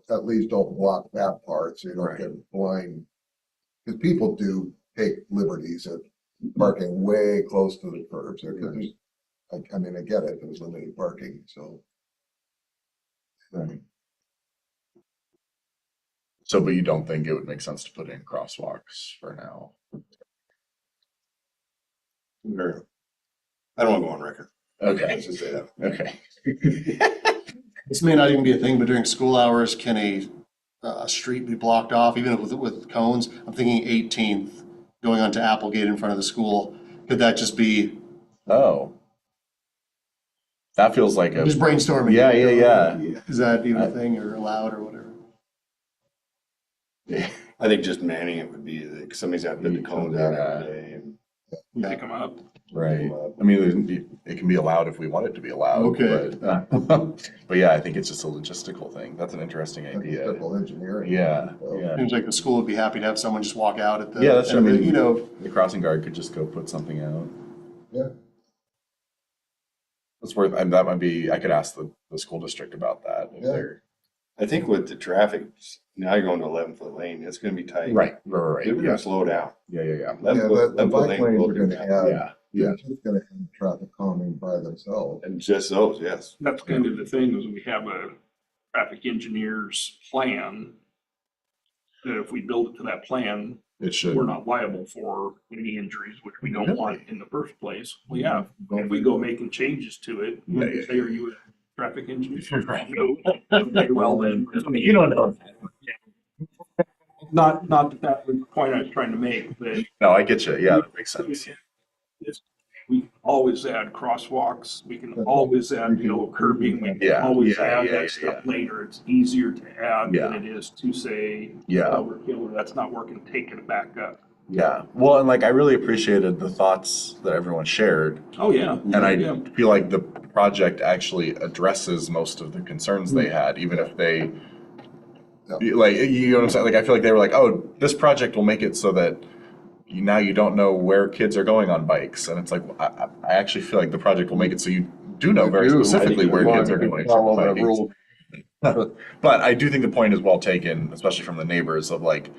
at least don't block that part, so you don't get blind. Because people do take liberties at parking way close to the curbs, because I mean, I get it, there's limited parking, so. Right. So, but you don't think it would make sense to put in crosswalks for now? I don't want to go on record. Okay. Let's just say that. Okay. This may not even be a thing, but during school hours, can a street be blocked off, even with cones? I'm thinking 18th, going onto Applegate in front of the school. Could that just be, Oh. That feels like just brainstorming? Yeah, yeah, yeah. Is that even a thing or allowed or whatever? Yeah. I think just manning it would be, like, somebody's got to put the cones out every day. And Pick them up. Right. I mean, it can be allowed if we want it to be allowed. Okay. But yeah, I think it's just a logistical thing. That's an interesting idea. Civil engineering. Yeah, yeah. Seems like the school would be happy to have someone just walk out at the. Yeah, that's, I mean, you know, the crossing guard could just go put something out. Yeah. It's worth, and that might be, I could ask the school district about that. If Yeah. they're, I think with the traffic, now you're going to 11-foot lane, it's going to be tight. right. We're going Yeah, to slow down. yeah. Yeah, 11-foot the bike lanes will are do gonna that. have, Yeah, they're just gonna have traffic calming by themselves. And just those, yes. That's kind of the thing, is we have a traffic engineer's plan. That if we build it to that plan, it should. we're not liable for any injuries, which we don't want Really? in the first place. Well, yeah, if we go making changes to it, Yeah, yeah, say, are you a traffic engineer? Right. No. Okay, well then, You don't know. not that that was the point I was trying to make, but No, I get you. Yeah, that makes sense. We can always add crosswalks, we can always add, curbing, we can Yeah, always yeah, add yeah, that stuff yeah. later. It's easier to add than Yeah. it is to say, Yeah. overkill, or that's not working, take it back up. Yeah. Well, and like I really appreciated the thoughts that everyone shared. Oh, yeah. And I Yeah. feel like the project actually addresses most of the concerns they had, even if they, like, you know what I'm saying? Like, I feel like they were like, oh, this project will make it so that now you don't know where kids are going on bikes. And it's like, I actually feel like the project will make it so you do know very specifically where kids are going Follow on the bikes. rule. But I do think the point is well taken, especially from the neighbors of like,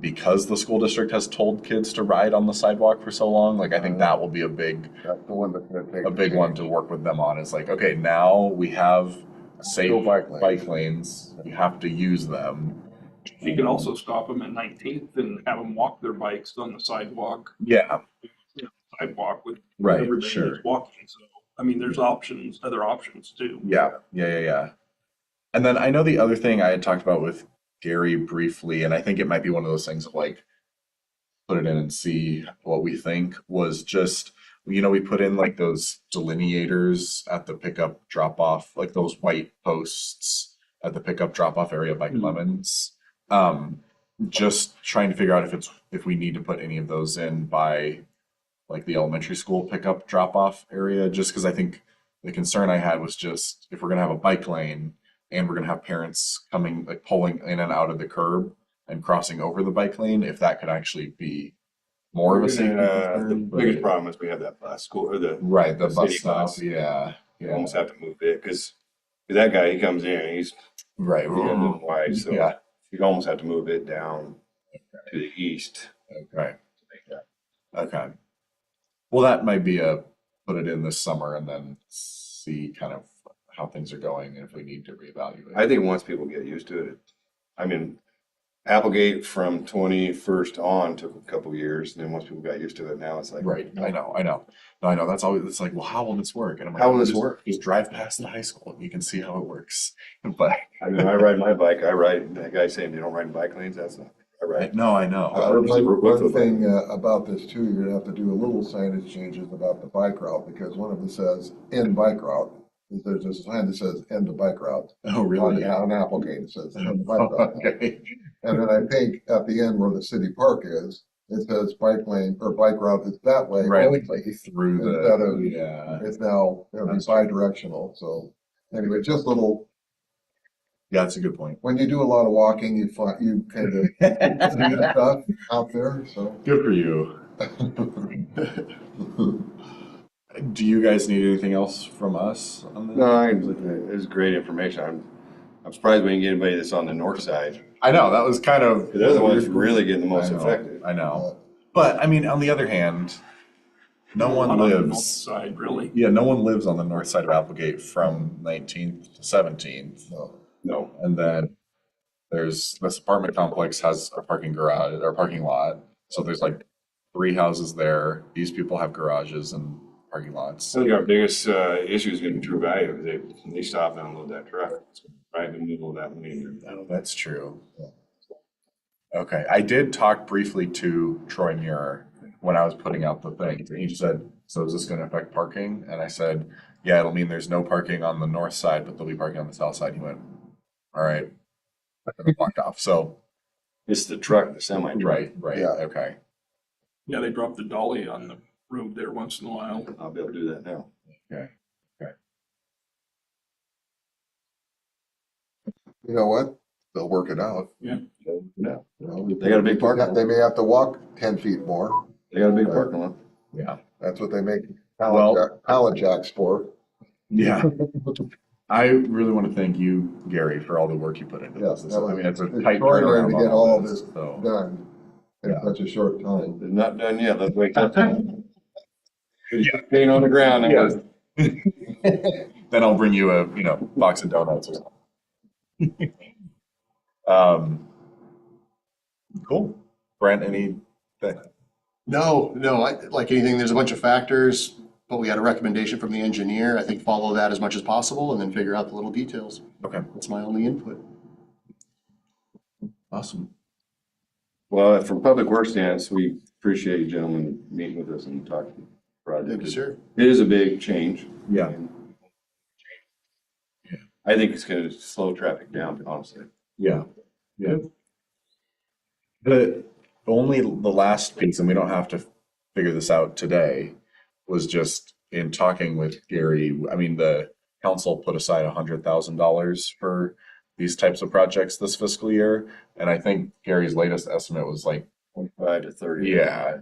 because the school district has told kids to ride on the sidewalk for so long, like I think that will be a big That's the one that's gonna take. a big one to work with them on is like, okay, now we have safe Go bike lanes. bike lanes. You have to use them. You can also stop them at 19th and have them walk their bikes on the sidewalk, Yeah, with right, everybody sure. that's walking. So, I mean, there's options, other options too. Yeah. And then I know the other thing I had talked about with Gary briefly, and I think it might be one of those things of like, put it in and see what we think was just, we put in like those delineators at the pickup drop off, like those white posts at the pickup drop off area by Clemens. Just trying to figure out if we need to put any of those in by like the elementary school pickup drop off area, just because I think the concern I had was just if we're gonna have a bike lane and we're gonna have parents coming, like pulling in and out of the curb and crossing over the bike lane, if that could actually be more of a safety The concern. biggest problem is we have that bus school or the Right, the the bus city stop, bus. yeah, You almost have to move it because that guy, he comes in, he's right, he got little wide, so yeah, you almost have to move it down to the east. okay, okay. Well, that might be put it in this summer and then see kind of how things are going and if we need to reevaluate. I think once people get used to it, I mean, Applegate from 21st on took a couple years, and then once people got used to it, now it's like. Right, I know. No, I know, that's always, it's like, well, how will this work? And I'm like, How will "Well, this work?" Just drive past the high school and you can see how it works. But, I mean, I ride my bike, that guy saying they don't ride in bike lanes, that's not, I ride. no, I know. One thing about this too, you're gonna have to do a little signage changes about the bike route, because one of them says end bike route. There's a sign that says end of bike route. Oh, really? On Applegate, it says end of bike route. Okay. And then I think at the end where the city park is, it says bike lane or bike route is that way Right, only. like through Instead the, of, yeah. it's now, it'll be That's true. bi-directional, so anyway, just a little, Yeah, that's a good point. when you do a lot of walking, you find, you kind of see stuff out there, so. Good for you. Do you guys need anything else from us on this? No, it's great information. I'm surprised we didn't get anybody that's on the north side. I know, that was kind of. They're the ones really getting the most I know, affected. I know. But I mean, on the other hand, no one Not on the north lives, side, really. yeah, no one lives on the north side of Applegate from 19th to 17th. No. And then there's, this apartment complex has a parking garage or parking lot. So there's like 3 houses there. These people have garages and parking lots. I think our biggest issue is going to be True Value. They stop and unload that truck right in the middle of that lane. Oh, that's true. Okay, I did talk briefly to Troy Muir when I was putting out the thing. And he said, so is this gonna affect parking? And I said, yeah, it'll mean there's no parking on the north side, but there'll be parking on the south side. He went, all right. And it blocked off, so, It's the truck, the semi truck. right, Yeah. okay. Yeah, they drop the dolly on the road there once in a while. I'll be able to do that now. You know what? They'll work it out. Yeah. You know, They got a big parking lot. They may have to walk 10 feet more. They got a big parking lot. Yeah. That's what they make Well- pallet jacks for. Yeah. I really want to thank you, Gary, for all the work you put into Yeah, this. that was I mean, it's a tight extraordinary turnaround to on get all all this, this so. done in Yeah. such a short time. They're not done yet. Let's wait. Paint on the ground. Yeah. Then I'll bring you a, box of donuts or something. Cool. Brent, anything? No, like anything, there's a bunch of factors, but we had a recommendation from the engineer. I think follow that as much as possible and then figure out the little details. Okay, That's my only input. awesome. Well, from Public Works stance, we appreciate you gentlemen meeting with us and talking. project. Thank you, sir. It is a big change. Yeah. I think it's gonna slow traffic down, honestly. Yeah, yeah. The only, the last piece, and we don't have to figure this out today, was just in talking with Gary, I mean, the council put aside $100,000 for these types of projects this fiscal year. And I think Gary's latest estimate was like, 25 to 30. yeah.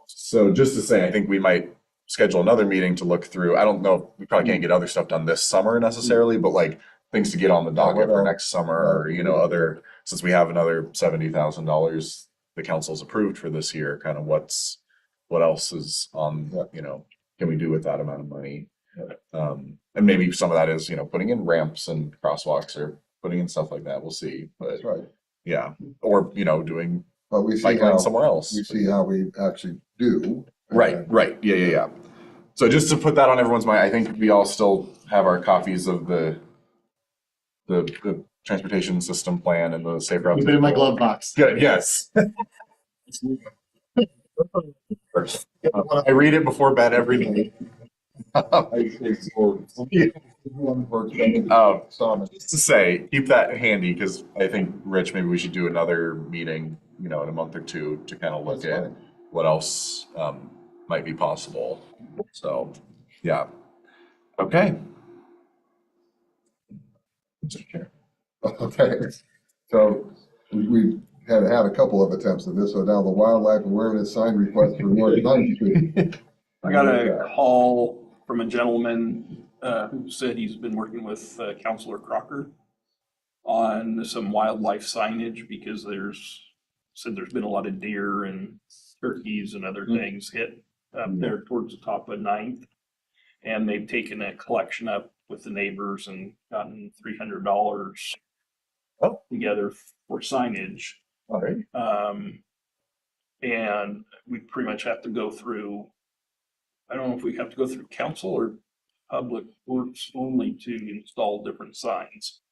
So just to say, I think we might schedule another meeting to look through. I don't know, we probably can't get other stuff done this summer necessarily, but like things to get on the docket for next summer, or, you know, other, since we have another $70,000 the council's approved for this year, kind of what else is on, you know, can we do with that amount of money? And maybe some of that is, you know, putting in ramps and crosswalks or putting in stuff like that. We'll see, but That's right. yeah, or, you know, doing But we see bike lane how, somewhere else. we see how we actually do. Right, right. Yeah, yeah, yeah. So just to put that on everyone's mind, I think we all still have our copies of the transportation system plan and the safe routes. Keep it in my glove box. Good, yes. I read it before bed every day. Just to say, keep that handy, because I think, Rich, maybe we should do another meeting, you know, in a month or two to kind of look That's at fine. what else might be possible. So, yeah. Okay. Mr. Chair. Okay, so we had a couple of attempts at this, so now the wildlife awareness sign request for North Ninth Street. I got a call from a gentleman who said he's been working with Counselor Crocker on some wildlife signage, because said there's been a lot of deer and turkeys and other things hit up there towards the top of Ninth. And they've taken a collection up with the neighbors and gotten $300 together for signage. All right. And we pretty much have to go through, I don't know if we have to go through council or public works only to install different signs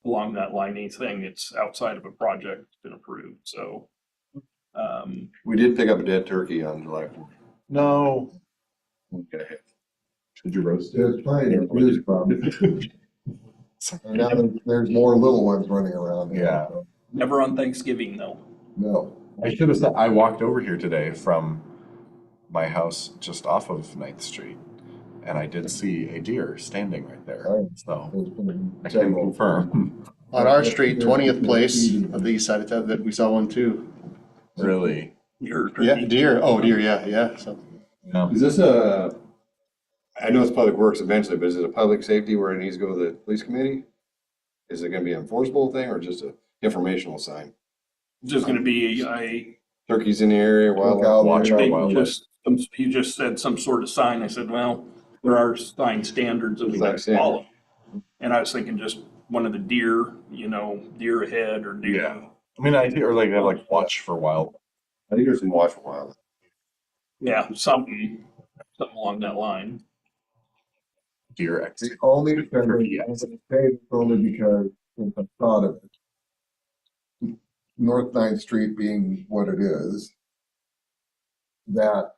along that line. Anything it's outside of a project has been approved, so. We did pick up a dead turkey on July 4th. No. Okay. Did you roast it? There's plenty of news from. And now there's more little ones running around. Yeah. So, Never on Thanksgiving, though. no. I should have said, I walked over here today from my house just off of 9th Street, and I did see a deer standing right there. So There's been I can several. confirm. On our street, 20th place of the east side of town, that we saw one too. Really? Deer, Yeah, turkey. deer. Oh, deer. Yeah, yeah. So No. Is this I know it's public works eventually, but is it a public safety where it needs to go to the police committee? Is it gonna be an enforceable thing or just an informational sign? Just gonna be Turkeys in the area, Look wildlife. out, Watch look our out. wildlife. he just said some sort of sign. I said, well, there are sign standards that we gotta follow. And I was thinking just one of the deer, you know, deer ahead or deer. Yeah. I mean, I or like, watch for wild. I think there's some watch for wildlife. Yeah, something along that line. Deer X. The only thing I'm gonna say it's only because since I thought of it. North Ninth Street being what it is, that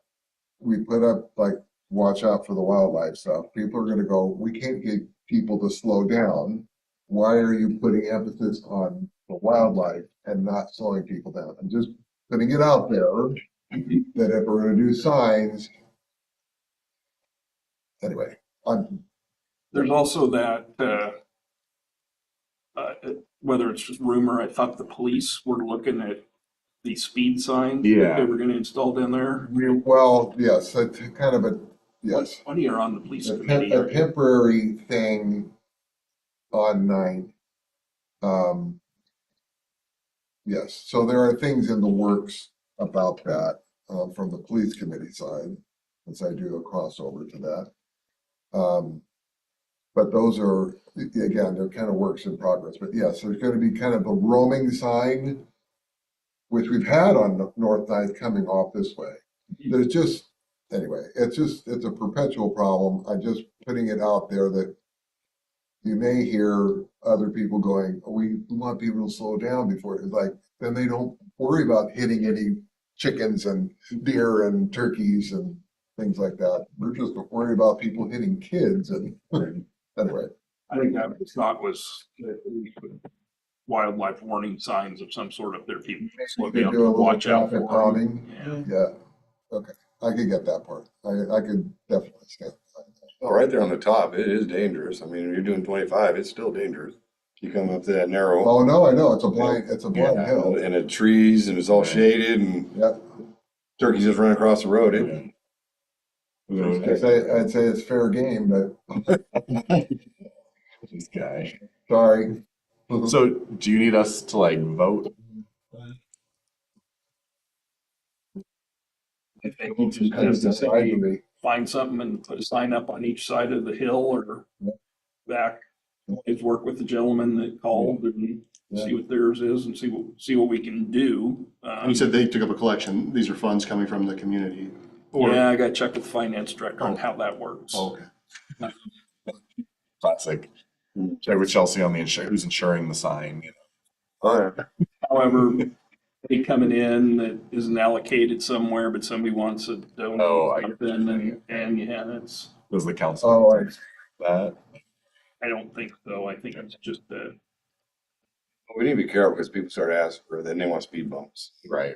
we put up like, watch out for the wildlife stuff. People are gonna go, we can't get people to slow down. Why are you putting emphasis on the wildlife and not slowing people down? I'm just putting it out there that if we're gonna do signs. Anyway, There's also that, whether it's just rumor, I thought the police were looking at the speed signs that Yeah. they were gonna install down there. well, yes, it's kind of a, yes. When you're on the police A committee. a temporary thing on Ninth. Yes, so there are things in the works about that, from the police committee side, as I do a crossover to that. But those are, again, they're kind of works in progress, but yes, there's gonna be kind of a roaming sign, which we've had on North Ninth coming off this way. There's just, anyway, it's a perpetual problem. I'm just putting it out there that you may hear other people going, we want people to slow down before, it's like, then they don't worry about hitting any chickens and deer and turkeys and things like that. We're just worried about people hitting kids and, anyway. I think that the thought was that we put wildlife warning signs of some sort up there, people slow They down, do a little watch out traffic for them. calming. Yeah, okay. I could get that part. I could definitely stand behind that. Oh, right there on the top, it is dangerous. I mean, if you're doing 25, it's still dangerous. You come up that narrow. Oh, no, I know. It's a blind hill. And the trees and it's all shaded and Yeah. turkeys just run across the road. I'd say it's fair game, but This guy. sorry. So do you need us to like vote? I think We'll just kind of decide to be. find something and put a sign up on each side of the hill or back. Is work with the gentleman that called and see what theirs is and see what we can do. And you said they took up a collection. These are funds coming from the community. Or, Yeah, I gotta check with the finance director on how that works. oh, okay. Classic. Check with Chelsea on the who's insuring the sign. You Oh, yeah. However, they coming in that isn't allocated somewhere, but somebody wants to Oh, donate I get what you're something saying. and yeah, that's, Does the council Oh, take that? I don't think so. I think it's just a, We need to be careful because people start asking for it, then they want speed bumps. Right.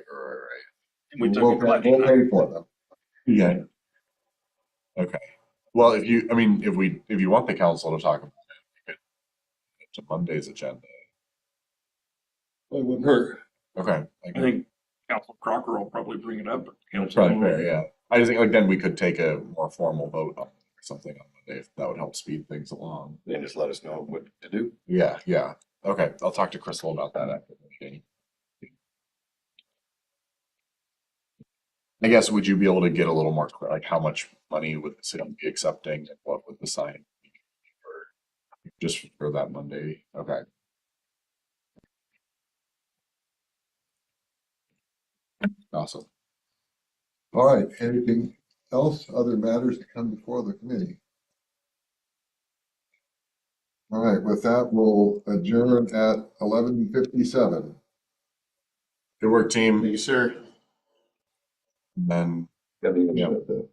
we took We'll a pay, collection. we'll pay for them. Yeah. Okay. Well, if you want the council to talk about it, we could to Monday's agenda. It wouldn't hurt. Okay. I think Council Crocker will probably bring it up. That's probably fair, yeah. I just think like then we could take a more formal vote on something on Monday if that would help speed things along. Then just let us know what to do. Yeah, yeah. Okay, I'll talk to Crystal about that after the meeting. I guess, would you be able to get a little more clear, like how much money would the city be accepting and what would the sign be for just for that Monday? Okay. Awesome. All right, anything else, other matters to come before the committee? All right, with that, we'll adjourn at 11:57. Good work, team. Thank you, sir. And then Gotta be Yeah. with the